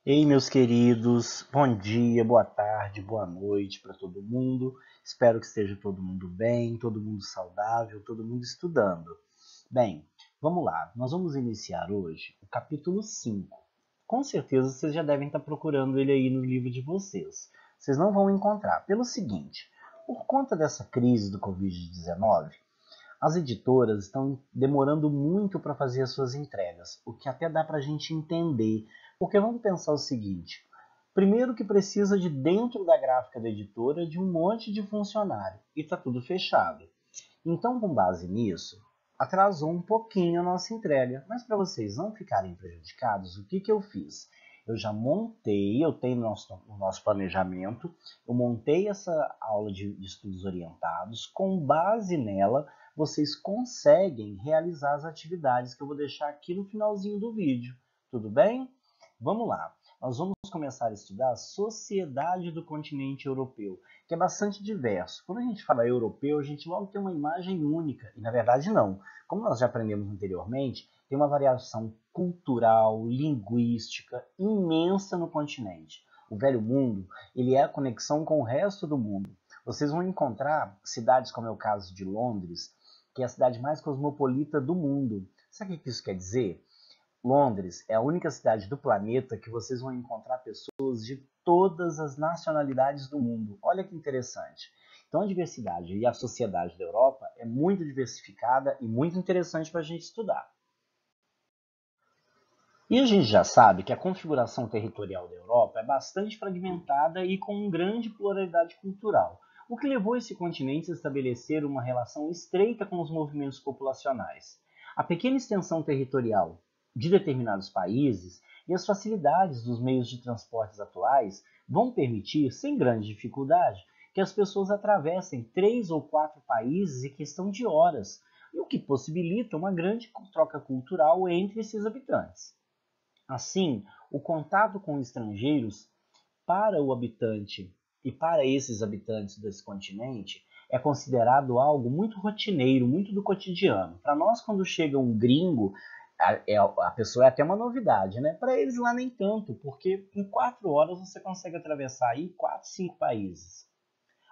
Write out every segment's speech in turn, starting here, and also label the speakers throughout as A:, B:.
A: Ei, meus queridos, bom dia, boa tarde, boa noite para todo mundo. Espero que esteja todo mundo bem, todo mundo saudável, todo mundo estudando. Bem, vamos lá, nós vamos iniciar hoje o capítulo 5. Com certeza vocês já devem estar procurando ele aí no livro de vocês. Vocês não vão encontrar. Pelo seguinte, por conta dessa crise do Covid-19, as editoras estão demorando muito para fazer as suas entregas, o que até dá para a gente entender. Porque vamos pensar o seguinte: primeiro que precisa de dentro da gráfica da editora de um monte de funcionário e está tudo fechado. Então, com base nisso, atrasou um pouquinho a nossa entrega. Mas para vocês não ficarem prejudicados, o que eu fiz? Eu já montei, eu tenho o nosso planejamento, eu montei essa aula de estudos orientados. Com base nela, vocês conseguem realizar as atividades que eu vou deixar aqui no finalzinho do vídeo. Tudo bem? Vamos lá. Nós vamos começar a estudar a sociedade do continente europeu, que é bastante diverso. Quando a gente fala europeu, a gente logo tem uma imagem única, e na verdade não. Como nós já aprendemos anteriormente, tem uma variação cultural, linguística imensa no continente. O Velho Mundo, ele é a conexão com o resto do mundo. Vocês vão encontrar cidades como é o caso de Londres, que é a cidade mais cosmopolita do mundo. Sabe o que isso quer dizer? Londres é a única cidade do planeta que vocês vão encontrar pessoas de todas as nacionalidades do mundo. Olha que interessante. Então a diversidade e a sociedade da Europa é muito diversificada e muito interessante para a gente estudar. E a gente já sabe que a configuração territorial da Europa é bastante fragmentada e com grande pluralidade cultural, o que levou esse continente a estabelecer uma relação estreita com os movimentos populacionais. A pequena extensão territorial de determinados países e as facilidades dos meios de transportes atuais vão permitir, sem grande dificuldade, que as pessoas atravessem 3 ou 4 países em questão de horas, o que possibilita uma grande troca cultural entre esses habitantes. Assim, o contato com estrangeiros para o habitante e para esses habitantes desse continente é considerado algo muito rotineiro, muito do cotidiano. Para nós, quando chega um gringo, a pessoa é até uma novidade, né? Para eles lá nem tanto, porque em 4 horas você consegue atravessar aí 4, 5 países.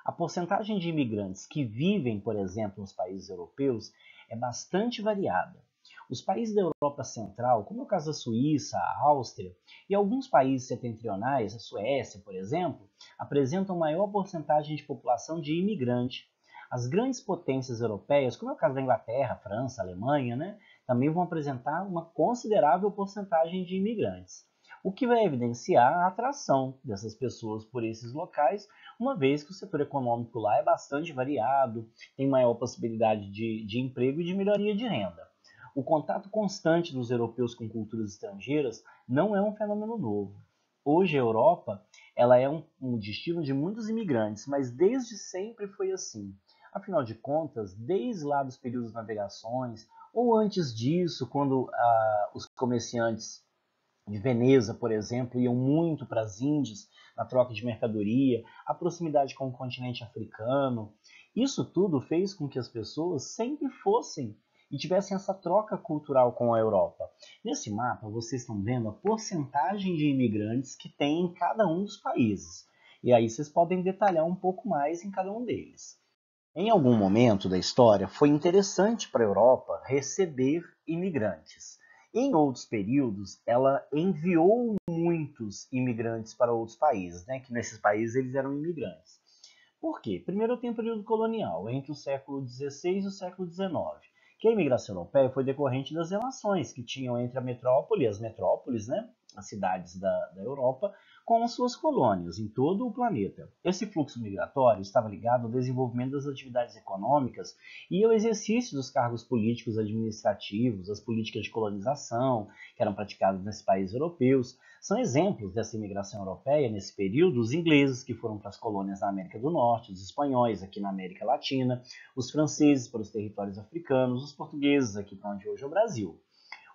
A: A porcentagem de imigrantes que vivem, por exemplo, nos países europeus é bastante variada. Os países da Europa Central, como é o caso da Suíça, a Áustria e alguns países setentrionais, a Suécia, por exemplo, apresentam maior porcentagem de população de imigrante. As grandes potências europeias, como é o caso da Inglaterra, França, Alemanha, né, também vão apresentar uma considerável porcentagem de imigrantes, o que vai evidenciar a atração dessas pessoas por esses locais, uma vez que o setor econômico lá é bastante variado, tem maior possibilidade de emprego e de melhoria de renda. O contato constante dos europeus com culturas estrangeiras não é um fenômeno novo. Hoje a Europa ela é um destino de muitos imigrantes, mas desde sempre foi assim. Afinal de contas, desde lá dos períodos de navegações, ou antes disso, quando os comerciantes de Veneza, por exemplo, iam muito para as Índias na troca de mercadoria, a proximidade com o continente africano. Isso tudo fez com que as pessoas sempre fossem e tivessem essa troca cultural com a Europa. Nesse mapa, vocês estão vendo a porcentagem de imigrantes que tem em cada um dos países. E aí vocês podem detalhar um pouco mais em cada um deles. Em algum momento da história, foi interessante para a Europa receber imigrantes. Em outros períodos, ela enviou muitos imigrantes para outros países, né? Que nesses países eles eram imigrantes. Por quê? Primeiro tem o período colonial, entre o século XVI e o século XIX, que a imigração europeia foi decorrente das relações que tinham entre a metrópole, as metrópoles, né? As cidades da Europa, com as suas colônias em todo o planeta. Esse fluxo migratório estava ligado ao desenvolvimento das atividades econômicas e ao exercício dos cargos políticos administrativos, as políticas de colonização que eram praticadas nesses países europeus. São exemplos dessa imigração europeia nesse período os ingleses, que foram para as colônias na América do Norte, os espanhóis aqui na América Latina, os franceses para os territórios africanos, os portugueses aqui para onde hoje é o Brasil.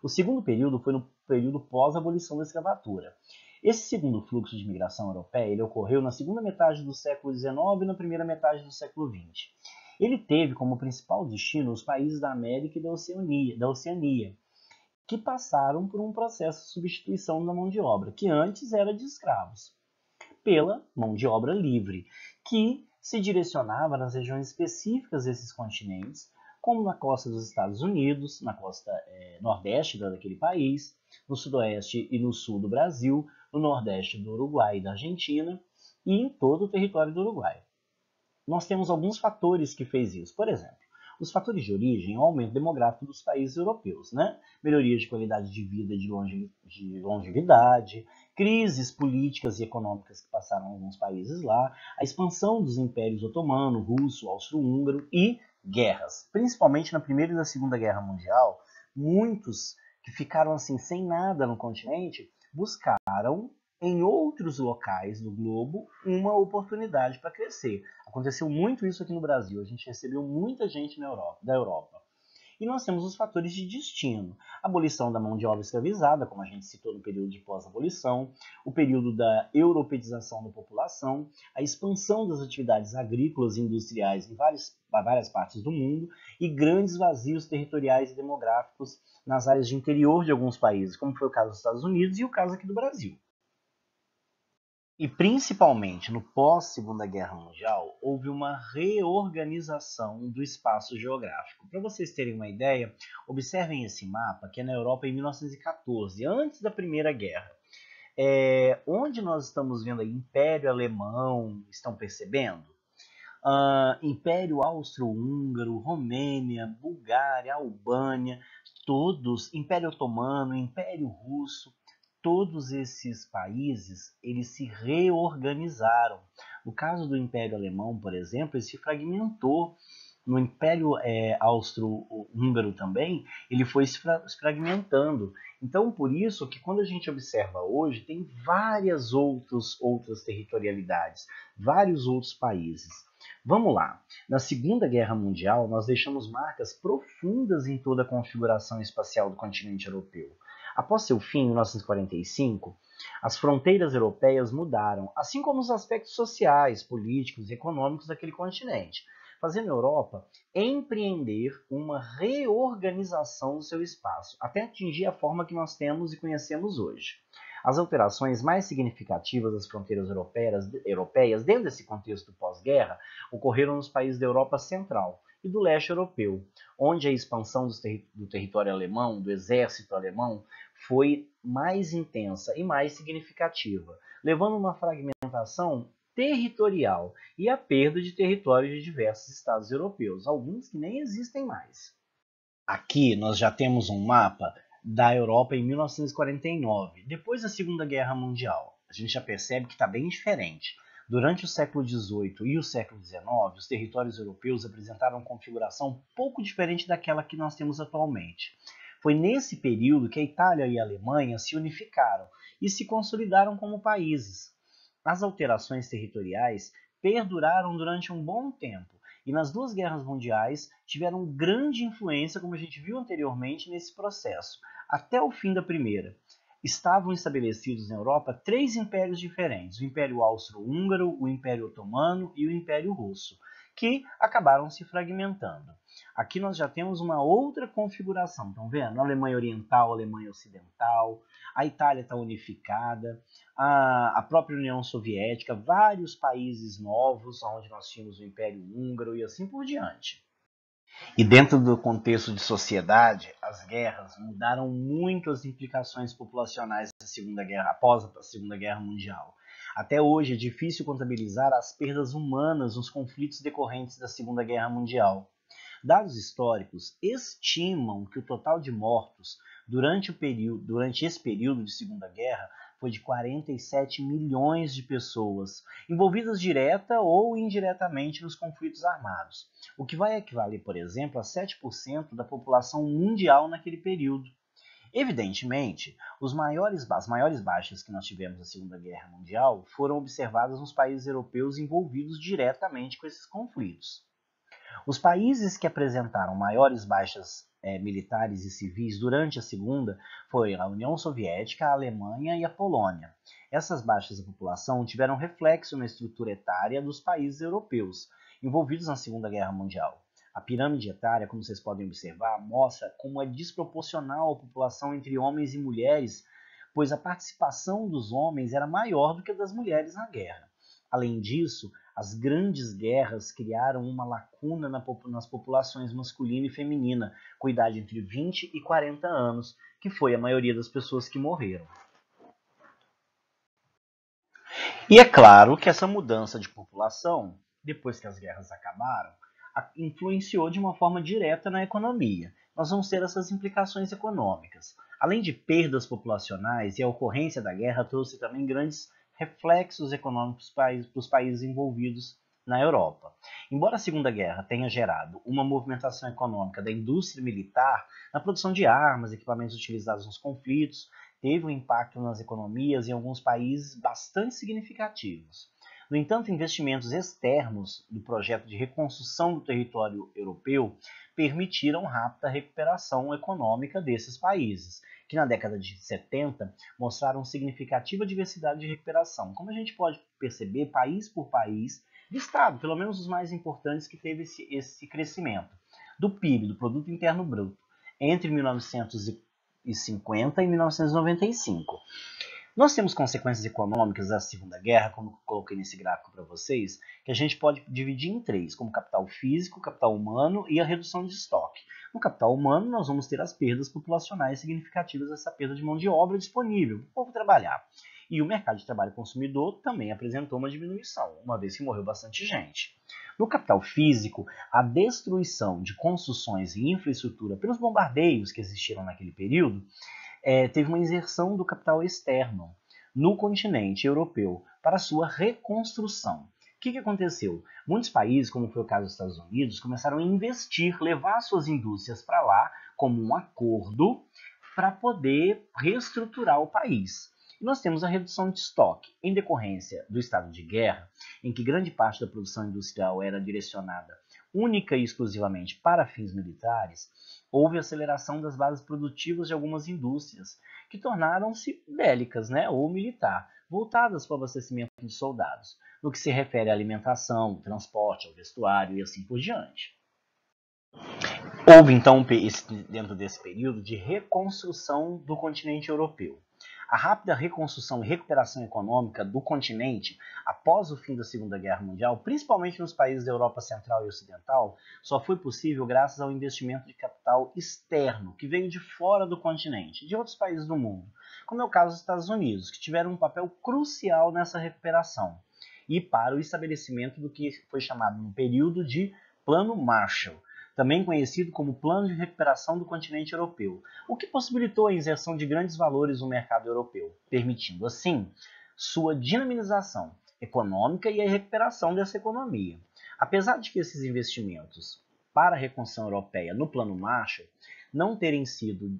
A: O segundo período foi no período pós-abolição da escravatura. Esse segundo fluxo de imigração europeia ele ocorreu na segunda metade do século XIX e na primeira metade do século XX. Ele teve como principal destino os países da América e da Oceania que passaram por um processo de substituição da mão de obra, que antes era de escravos, pela mão de obra livre, que se direcionava nas regiões específicas desses continentes, como na costa dos Estados Unidos, na costa nordeste daquele país, no sudoeste e no sul do Brasil, no nordeste do Uruguai e da Argentina, e em todo o território do Uruguai. Nós temos alguns fatores que fez isso. Por exemplo, os fatores de origem, o aumento demográfico dos países europeus, né? Melhoria de qualidade de vida e de longevidade, crises políticas e econômicas que passaram em alguns países lá, a expansão dos impérios otomano, russo, austro-húngaro e guerras. Principalmente na Primeira e na Segunda Guerra Mundial, muitos que ficaram assim sem nada no continente buscaram em outros locais do globo uma oportunidade para crescer. Aconteceu muito isso aqui no Brasil. A gente recebeu muita gente da Europa. E nós temos os fatores de destino. A abolição da mão de obra escravizada, como a gente citou no período de pós-abolição, o período da europeização da população, a expansão das atividades agrícolas e industriais em várias partes do mundo e grandes vazios territoriais e demográficos nas áreas de interior de alguns países, como foi o caso dos Estados Unidos e o caso aqui do Brasil. E principalmente no pós-Segunda Guerra Mundial, houve uma reorganização do espaço geográfico. Para vocês terem uma ideia, observem esse mapa que é na Europa em 1914, antes da Primeira Guerra. Onde nós estamos vendo aí Império Alemão, estão percebendo? Império Austro-Húngaro, Romênia, Bulgária, Albânia, todos, Império Otomano, Império Russo, todos esses países, eles se reorganizaram. No caso do Império Alemão, por exemplo, ele se fragmentou. No Império Austro-Húngaro também, ele foi se fragmentando. Então, por isso que quando a gente observa hoje, tem várias outras territorialidades, vários outros países. Vamos lá. Na Segunda Guerra Mundial, nós deixamos marcas profundas em toda a configuração espacial do continente europeu. Após seu fim, em 1945, as fronteiras europeias mudaram, assim como os aspectos sociais, políticos e econômicos daquele continente, fazendo a Europa empreender uma reorganização do seu espaço, até atingir a forma que nós temos e conhecemos hoje. As alterações mais significativas das fronteiras europeias dentro desse contexto pós-guerra ocorreram nos países da Europa Central e do leste europeu, onde a expansão do território alemão, do exército alemão, foi mais intensa e mais significativa, levando a uma fragmentação territorial e a perda de território de diversos estados europeus, alguns que nem existem mais. Aqui nós já temos um mapa da Europa em 1949, depois da Segunda Guerra Mundial. A gente já percebe que está bem diferente. Durante o século XVIII e o século XIX, os territórios europeus apresentaram uma configuração pouco diferente daquela que nós temos atualmente. Foi nesse período que a Itália e a Alemanha se unificaram e se consolidaram como países. As alterações territoriais perduraram durante um bom tempo e nas duas guerras mundiais tiveram grande influência, como a gente viu anteriormente, nesse processo. Até o fim da Primeira, estavam estabelecidos na Europa três impérios diferentes, o Império Austro-Húngaro, o Império Otomano e o Império Russo, que acabaram se fragmentando. Aqui nós já temos uma outra configuração, estão vendo? A Alemanha Oriental, a Alemanha Ocidental, a Itália está unificada, a própria União Soviética, vários países novos, onde nós tínhamos o Império Húngaro e assim por diante. E dentro do contexto de sociedade, as guerras mudaram muito as implicações populacionais da Segunda Guerra, após a Segunda Guerra Mundial. Até hoje é difícil contabilizar as perdas humanas nos conflitos decorrentes da Segunda Guerra Mundial. Dados históricos estimam que o total de mortos durante esse período de Segunda Guerra foi de 47 milhões de pessoas, envolvidas direta ou indiretamente nos conflitos armados, o que vai equivaler, por exemplo, a 7% da população mundial naquele período. Evidentemente, as maiores baixas que nós tivemos na Segunda Guerra Mundial foram observadas nos países europeus envolvidos diretamente com esses conflitos. Os países que apresentaram maiores baixas militares e civis durante a Segunda foram a União Soviética, a Alemanha e a Polônia. Essas baixas da população tiveram reflexo na estrutura etária dos países europeus envolvidos na Segunda Guerra Mundial. A pirâmide etária, como vocês podem observar, mostra como é desproporcional a população entre homens e mulheres, pois a participação dos homens era maior do que a das mulheres na guerra. Além disso, as grandes guerras criaram uma lacuna nas populações masculina e feminina, com idade entre 20 e 40 anos, que foi a maioria das pessoas que morreram. E é claro que essa mudança de população, depois que as guerras acabaram, influenciou de uma forma direta na economia. Nós vamos ter essas implicações econômicas. Além de perdas populacionais, e a ocorrência da guerra trouxe também grandes reflexos econômicos para os países envolvidos na Europa. Embora a Segunda Guerra tenha gerado uma movimentação econômica da indústria militar na produção de armas, equipamentos utilizados nos conflitos, teve um impacto nas economias em alguns países bastante significativos. No entanto, investimentos externos do projeto de reconstrução do território europeu permitiram rápida recuperação econômica desses países, que na década de 70 mostraram significativa diversidade de recuperação. Como a gente pode perceber, país por país, listado, pelo menos os mais importantes que teve esse crescimento, do PIB, do Produto Interno Bruto, entre 1950 e 1995. Nós temos consequências econômicas da Segunda Guerra, como eu coloquei nesse gráfico para vocês, que a gente pode dividir em três, como capital físico, capital humano e a redução de estoque. No capital humano, nós vamos ter as perdas populacionais significativas dessa perda de mão de obra disponível para o povo trabalhar. E o mercado de trabalho consumidor também apresentou uma diminuição, uma vez que morreu bastante gente. No capital físico, a destruição de construções e infraestrutura pelos bombardeios que existiram naquele período teve uma inserção do capital externo no continente europeu para sua reconstrução. O que aconteceu? Muitos países, como foi o caso dos Estados Unidos, começaram a investir, levar suas indústrias para lá como um acordo para poder reestruturar o país. E nós temos a redução de estoque em decorrência do estado de guerra, em que grande parte da produção industrial era direcionada única e exclusivamente para fins militares. Houve aceleração das bases produtivas de algumas indústrias, que tornaram-se bélicas, ou militar, voltadas para o abastecimento de soldados, no que se refere à alimentação, transporte, ao vestuário e assim por diante. Houve, então, dentro desse período, de reconstrução do continente europeu. A rápida reconstrução e recuperação econômica do continente após o fim da Segunda Guerra Mundial, principalmente nos países da Europa Central e Ocidental, só foi possível graças ao investimento de capital externo, que veio de fora do continente, de outros países do mundo, como é o caso dos Estados Unidos, que tiveram um papel crucial nessa recuperação, e para o estabelecimento do que foi chamado no período de Plano Marshall, também conhecido como Plano de Recuperação do Continente Europeu, o que possibilitou a inserção de grandes valores no mercado europeu, permitindo, assim, sua dinamização econômica e a recuperação dessa economia. Apesar de que esses investimentos para a reconstrução europeia no Plano Marshall não terem sido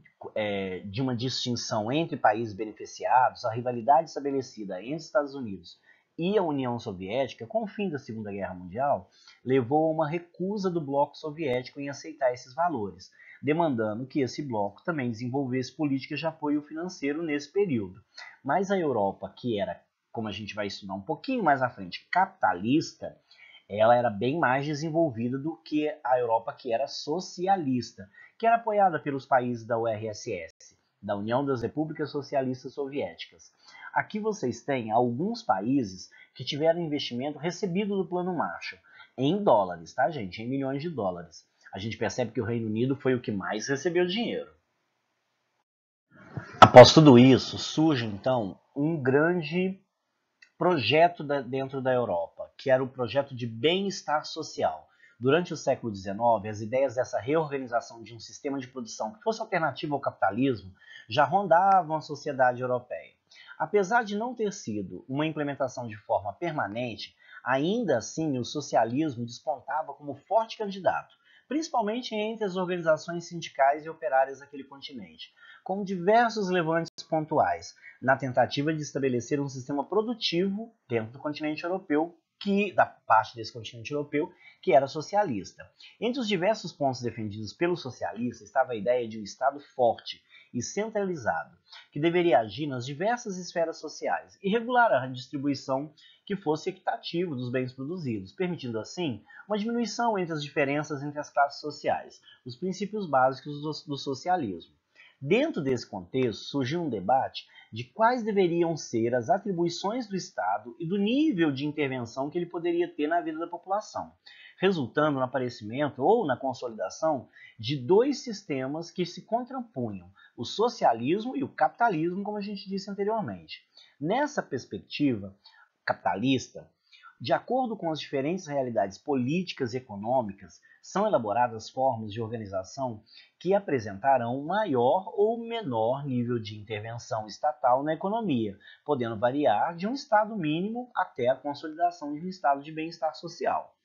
A: de uma distinção entre países beneficiados, a rivalidade estabelecida entre Estados Unidos e a União Soviética, com o fim da Segunda Guerra Mundial, levou a uma recusa do bloco soviético em aceitar esses valores, demandando que esse bloco também desenvolvesse políticas de apoio financeiro nesse período. Mas a Europa, que era, como a gente vai estudar um pouquinho mais à frente, capitalista, ela era bem mais desenvolvida do que a Europa que era socialista, que era apoiada pelos países da URSS, da União das Repúblicas Socialistas Soviéticas. Aqui vocês têm alguns países que tiveram investimento recebido do Plano Marshall, em dólares, tá, gente? Em milhões de dólares. A gente percebe que o Reino Unido foi o que mais recebeu dinheiro. Após tudo isso, surge, então, um grande projeto dentro da Europa, que era o projeto de bem-estar social. Durante o século XIX, as ideias dessa reorganização de um sistema de produção que fosse alternativo ao capitalismo já rondavam a sociedade europeia. Apesar de não ter sido uma implementação de forma permanente, ainda assim o socialismo despontava como forte candidato, principalmente entre as organizações sindicais e operárias daquele continente, com diversos levantes pontuais, na tentativa de estabelecer um sistema produtivo dentro do continente europeu, da parte desse continente europeu, que era socialista. Entre os diversos pontos defendidos pelos socialistas estava a ideia de um Estado forte, e centralizado, que deveria agir nas diversas esferas sociais e regular a distribuição que fosse equitativa dos bens produzidos, permitindo assim uma diminuição entre as diferenças entre as classes sociais, os princípios básicos do socialismo. Dentro desse contexto, surgiu um debate de quais deveriam ser as atribuições do Estado e do nível de intervenção que ele poderia ter na vida da população, resultando no aparecimento ou na consolidação de dois sistemas que se contrapunham, o socialismo e o capitalismo, como a gente disse anteriormente. Nessa perspectiva capitalista, de acordo com as diferentes realidades políticas e econômicas, são elaboradas formas de organização que apresentarão maior ou menor nível de intervenção estatal na economia, podendo variar de um estado mínimo até a consolidação de um estado de bem-estar social.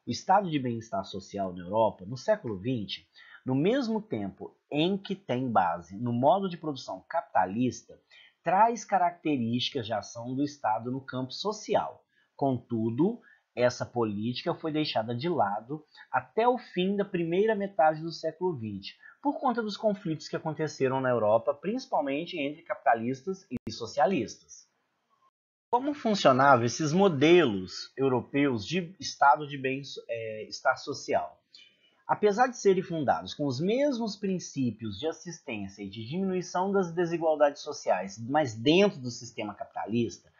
A: O estado de bem-estar social na Europa, no século XX, no mesmo tempo em que tem base no modo de produção capitalista, traz características de ação do Estado no campo social. Contudo, essa política foi deixada de lado até o fim da primeira metade do século XX, por conta dos conflitos que aconteceram na Europa, principalmente entre capitalistas e socialistas. Como funcionavam esses modelos europeus de estado de bem-estar social? Apesar de serem fundados com os mesmos princípios de assistência e de diminuição das desigualdades sociais, mas dentro do sistema capitalista,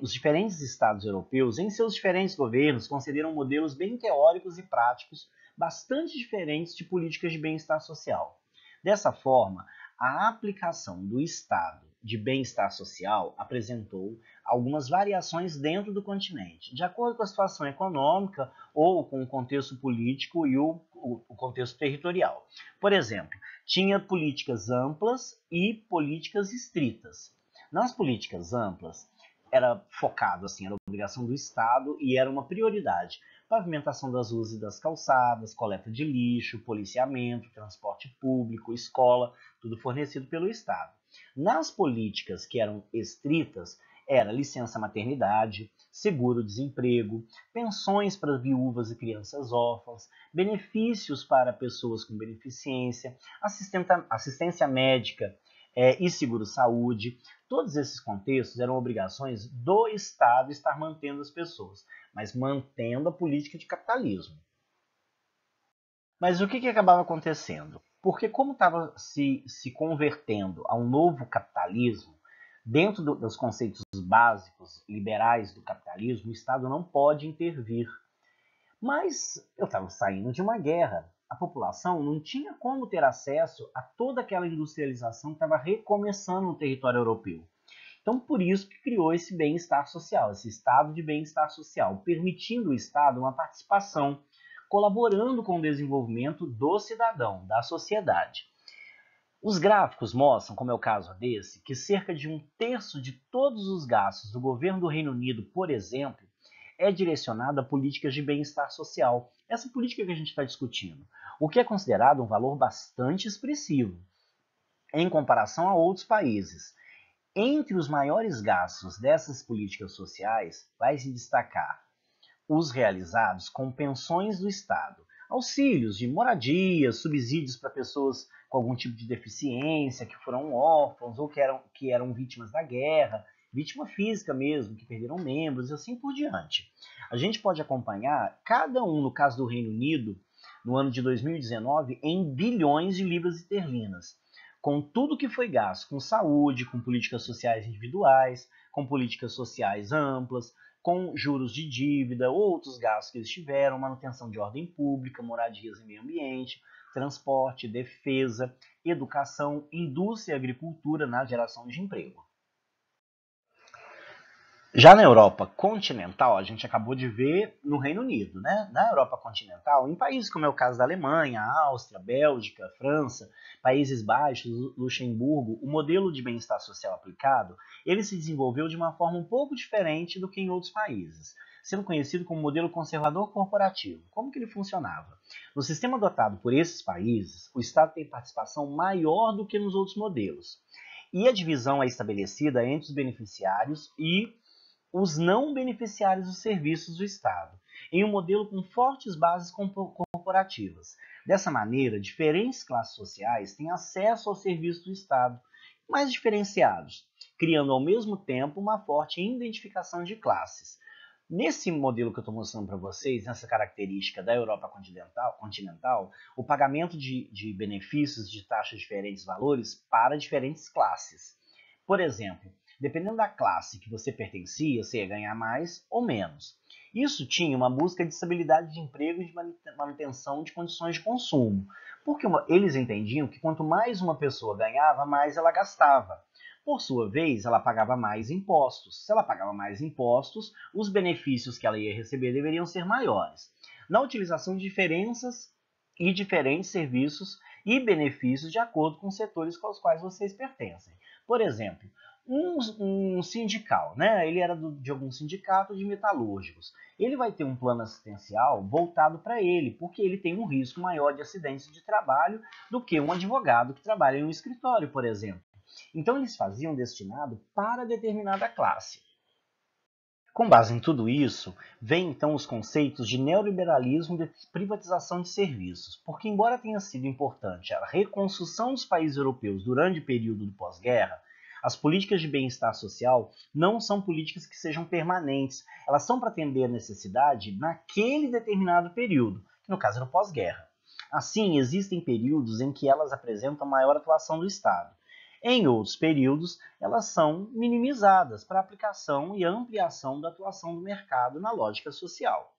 A: os diferentes estados europeus, em seus diferentes governos, concederam modelos bem teóricos e práticos, bastante diferentes de políticas de bem-estar social. Dessa forma, a aplicação do estado de bem-estar social apresentou algumas variações dentro do continente, de acordo com a situação econômica ou com o contexto político e o contexto territorial. Por exemplo, tinha políticas amplas e políticas estritas. Nas políticas amplas, era focado, era obrigação do Estado e era uma prioridade. Pavimentação das ruas e das calçadas, coleta de lixo, policiamento, transporte público, escola, tudo fornecido pelo Estado. Nas políticas que eram estritas, era licença maternidade, seguro-desemprego, pensões para viúvas e crianças órfãs, benefícios para pessoas com beneficência, assistência médica e seguro-saúde. Todos esses contextos eram obrigações do Estado estar mantendo as pessoas, mas mantendo a política de capitalismo. Mas o que acabava acontecendo? Porque como estava se convertendo a um novo capitalismo, dentro dos conceitos básicos liberais do capitalismo, o Estado não pode intervir. Mas eu estava saindo de uma guerra. A população não tinha como ter acesso a toda aquela industrialização que estava recomeçando no território europeu. Então, por isso que criou esse bem-estar social, esse estado de bem-estar social, permitindo ao Estado uma participação, colaborando com o desenvolvimento do cidadão, da sociedade. Os gráficos mostram, como é o caso desse, que cerca de 1/3 de todos os gastos do governo do Reino Unido, por exemplo, é direcionado a políticas de bem-estar social. Essa política que a gente está discutindo, o que é considerado um valor bastante expressivo em comparação a outros países. Entre os maiores gastos dessas políticas sociais, vai se destacar os realizados com pensões do Estado, auxílios de moradia, subsídios para pessoas com algum tipo de deficiência, que foram órfãos ou que eram vítimas da guerra, vítima física mesmo, que perderam membros e assim por diante. A gente pode acompanhar cada um, no caso do Reino Unido, no ano de 2019, em bilhões de libras esterlinas, com tudo que foi gasto, com saúde, com políticas sociais individuais, com políticas sociais amplas, com juros de dívida, outros gastos que eles tiveram, manutenção de ordem pública, moradias e meio ambiente, transporte, defesa, educação, indústria e agricultura na geração de emprego. Já na Europa continental, a gente acabou de ver no Reino Unido, né? Na Europa continental, em países como é o caso da Alemanha, Áustria, Bélgica, França, Países Baixos, Luxemburgo, o modelo de bem-estar social aplicado, ele se desenvolveu de uma forma um pouco diferente do que em outros países, sendo conhecido como modelo conservador corporativo. Como que ele funcionava? No sistema adotado por esses países, o Estado tem participação maior do que nos outros modelos, e a divisão é estabelecida entre os beneficiários e os não beneficiários dos serviços do Estado. em um modelo com fortes bases corporativas. Dessa maneira, diferentes classes sociais têm acesso aos serviços do Estado, mais diferenciados, criando ao mesmo tempo uma forte identificação de classes. Nesse modelo que eu estou mostrando para vocês, nessa característica da Europa continental, o pagamento de benefícios de taxas de diferentes valores para diferentes classes. Por exemplo, dependendo da classe que você pertencia, você ia ganhar mais ou menos. Isso tinha uma busca de estabilidade de emprego e de manutenção de condições de consumo, porque eles entendiam que quanto mais uma pessoa ganhava, mais ela gastava. Por sua vez, ela pagava mais impostos. Se ela pagava mais impostos, os benefícios que ela ia receber deveriam ser maiores. Na utilização de diferenças e diferentes serviços e benefícios de acordo com os setores com os quais vocês pertencem. Por exemplo, um sindical, né? Ele era de algum sindicato de metalúrgicos. Ele vai ter um plano assistencial voltado para ele, porque ele tem um risco maior de acidentes de trabalho do que um advogado que trabalha em um escritório, por exemplo. Então eles faziam destinado para determinada classe. Com base em tudo isso, vem então os conceitos de neoliberalismo e de privatização de serviços, porque embora tenha sido importante a reconstrução dos países europeus durante o período do pós-guerra, as políticas de bem-estar social não são políticas que sejam permanentes, elas são para atender a necessidade naquele determinado período, que no caso era o pós-guerra. Assim, existem períodos em que elas apresentam maior atuação do Estado. Em outros períodos, elas são minimizadas para aplicação e ampliação da atuação do mercado na lógica social.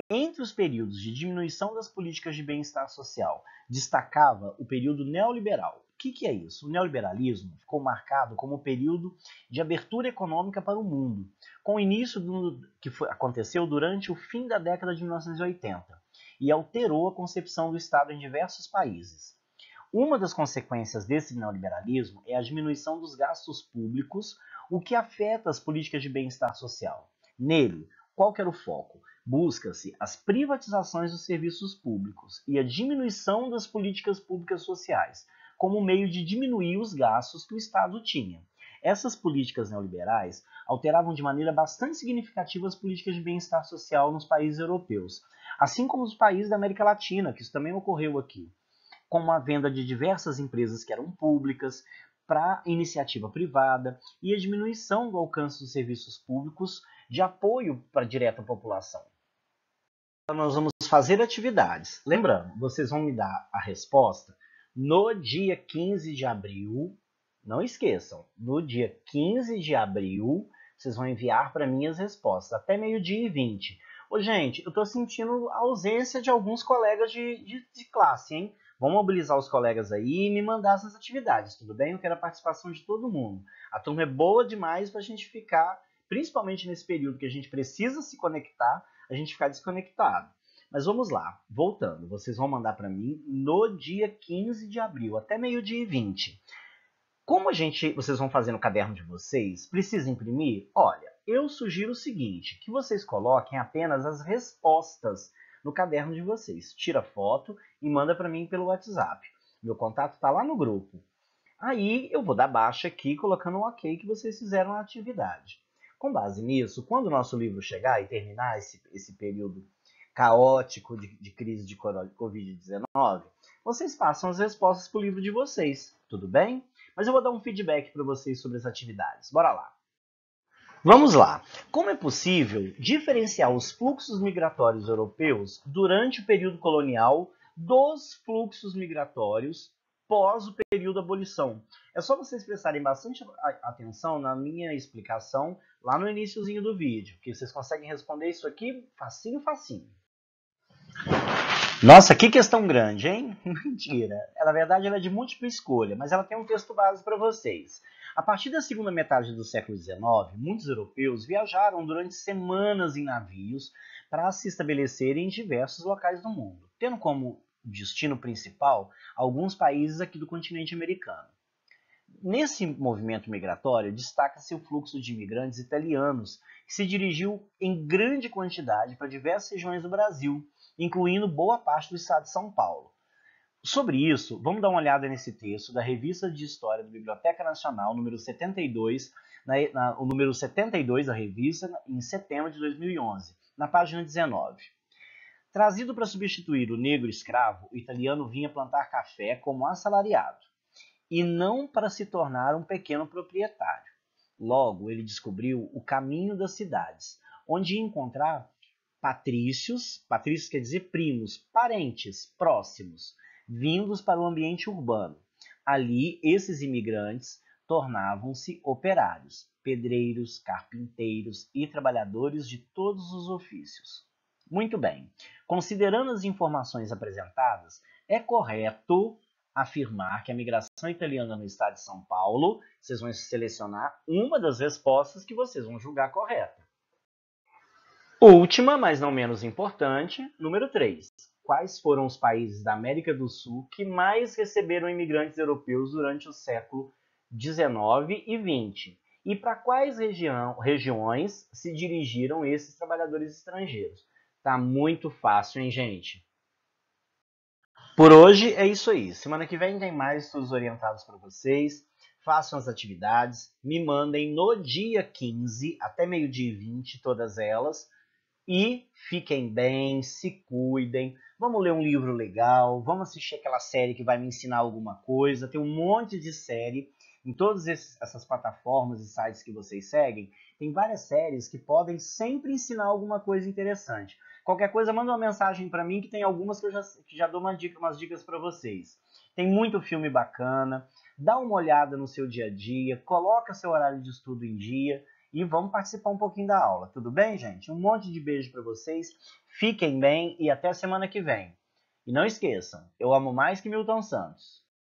A: Entre os períodos de diminuição das políticas de bem-estar social, destacava o período neoliberal. O que é isso? O neoliberalismo ficou marcado como um período de abertura econômica para o mundo, com o início aconteceu durante o fim da década de 1980 e alterou a concepção do Estado em diversos países. Uma das consequências desse neoliberalismo é a diminuição dos gastos públicos, o que afeta as políticas de bem-estar social. Nele, qual que era o foco? Busca-se as privatizações dos serviços públicos e a diminuição das políticas públicas sociais, como meio de diminuir os gastos que o Estado tinha. Essas políticas neoliberais alteravam de maneira bastante significativa as políticas de bem-estar social nos países europeus, assim como nos países da América Latina, que isso também ocorreu aqui, com a venda de diversas empresas que eram públicas para iniciativa privada e a diminuição do alcance dos serviços públicos de apoio para direta à população. Então, nós vamos fazer atividades. Lembrando, vocês vão me dar a resposta no dia 15 de abril. Não esqueçam, no dia 15 de abril, vocês vão enviar para mim as respostas, até meio-dia e 20. Ô, gente, eu estou sentindo a ausência de alguns colegas de classe, hein? Vamos mobilizar os colegas aí e me mandar essas atividades, tudo bem? Eu quero a participação de todo mundo. A turma é boa demais para a gente ficar, principalmente nesse período que a gente precisa se conectar, a gente ficar desconectado. Mas vamos lá, voltando, vocês vão mandar para mim no dia 15 de abril, até meio-dia e 20. Como vocês vão fazer no caderno de vocês, precisa imprimir? Olha, eu sugiro o seguinte, que vocês coloquem apenas as respostas no caderno de vocês. Tira foto e manda para mim pelo WhatsApp. Meu contato está lá no grupo. Aí eu vou dar baixa aqui colocando um ok que vocês fizeram a atividade. Com base nisso, quando o nosso livro chegar e terminar esse período caótico de crise de Covid-19, vocês passam as respostas para o livro de vocês, tudo bem? Mas eu vou dar um feedback para vocês sobre as atividades. Bora lá! Vamos lá. Como é possível diferenciar os fluxos migratórios europeus durante o período colonial dos fluxos migratórios pós o período da abolição? É só vocês prestarem bastante atenção na minha explicação lá no iniciozinho do vídeo, que vocês conseguem responder isso aqui facinho, facinho. Nossa, que questão grande, hein? Mentira. Na verdade, ela é de múltipla escolha, mas ela tem um texto base para vocês. A partir da segunda metade do século XIX, muitos europeus viajaram durante semanas em navios para se estabelecerem em diversos locais do mundo, tendo como destino principal alguns países aqui do continente americano. Nesse movimento migratório, destaca-se o fluxo de imigrantes italianos, que se dirigiu em grande quantidade para diversas regiões do Brasil, incluindo boa parte do estado de São Paulo. Sobre isso, vamos dar uma olhada nesse texto da Revista de História da Biblioteca Nacional, número 72, o número 72 da revista, em setembro de 2011. na página 19. Trazido para substituir o negro escravo, o italiano vinha plantar café como assalariado, e não para se tornar um pequeno proprietário. Logo, ele descobriu o caminho das cidades, onde ia encontrar patrícios quer dizer primos, parentes, próximos, vindos para o ambiente urbano. Ali, esses imigrantes tornavam-se operários, pedreiros, carpinteiros e trabalhadores de todos os ofícios. Muito bem, considerando as informações apresentadas, é correto afirmar que a migração italiana no estado de São Paulo, vocês vão selecionar uma das respostas que vocês vão julgar correta. Última, mas não menos importante, número 3. Quais foram os países da América do Sul que mais receberam imigrantes europeus durante o século XIX e XX? E para quais regiões se dirigiram esses trabalhadores estrangeiros? Tá muito fácil, hein, gente? Por hoje é isso aí. Semana que vem tem mais estudos orientados para vocês. Façam as atividades, me mandem no dia 15 até meio-dia e 20 todas elas. E fiquem bem, se cuidem. Vamos ler um livro legal, vamos assistir aquela série que vai me ensinar alguma coisa. Tem um monte de série em todas essas plataformas e sites que vocês seguem. Tem várias séries que podem sempre ensinar alguma coisa interessante. Qualquer coisa, manda uma mensagem para mim que tem algumas que eu já dou umas dicas para vocês. Tem muito filme bacana. Dá uma olhada no seu dia a dia, coloca seu horário de estudo em dia. E vamos participar um pouquinho da aula. Tudo bem, gente? Um monte de beijo para vocês. Fiquem bem e até semana que vem. E não esqueçam, eu amo mais que Milton Santos.